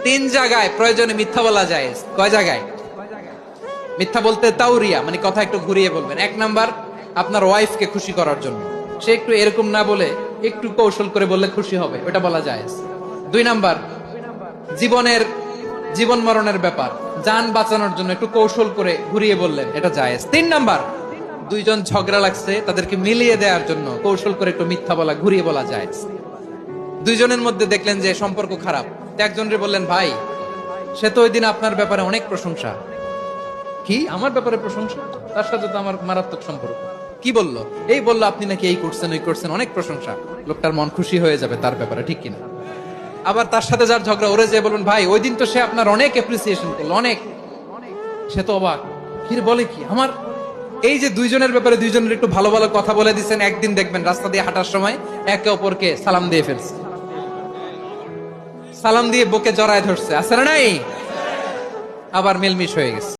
তিন জায়গায় প্রয়োজনে মিথ্যা বলা যায়। কয় জায়গায় মিথ্যা বলতে? তাওরিয়া মানে কথা একটু ঘুরিয়ে বলবেন। এক নাম্বার, আপনার ওয়াইফকে খুশি করার জন্য, সে একটু এরকম না বলে একটু কৌশল করে বললে খুশি হবে, ওটা বলা যায়। দুই নাম্বার, জীবন মরণের ব্যাপার, জান বাঁচানোর জন্য একটু কৌশল করে ঘুরিয়ে বললেন, এটা জায়েজ। তিন নাম্বার, দুইজন ঝগড়া লাগছে তাদেরকে মিলিয়ে দেওয়ার জন্য কৌশল করে একটু মিথ্যা বলা, ঘুরিয়ে বলা যায়। দুইজনের মধ্যে দেখলেন যে সম্পর্ক খারাপ, একজনরে বললেন, ভাই সে তো ওই দিন আপনার ব্যাপারে অনেক প্রশংসা। কি আমার ব্যাপারে প্রশংসা? তার সাথে তো আমার মারাত্মক সম্পর্ক। কি বললো? এই বললো আপনি নাকি এই করছেন ওই করছেন, অনেক প্রশংসা। লোকটার মন খুশি হয়ে যাবে তার ব্যাপারে, ঠিক কিনা? আবার তার সাথে যার ঝগড়া, ওরে যে বলুন, ভাই ওই দিন তো সে আপনার অনেক অ্যাপ্রিসিয়েশন করলো, অনেক। সে তো অবাক, কি রে বলে কি আমার? এই যে দুইজনের ব্যাপারে দুইজনের একটু ভালো ভালো কথা বলে দিচ্ছেন, একদিন দেখবেন রাস্তা দিয়ে হাঁটার সময় একে অপরকে সালাম দিয়ে ফেলছে, সালাম দিয়ে বুকে জড়ায় ধরছে, আছে না নাই? আবার মিলমিশ হয়ে গেছে।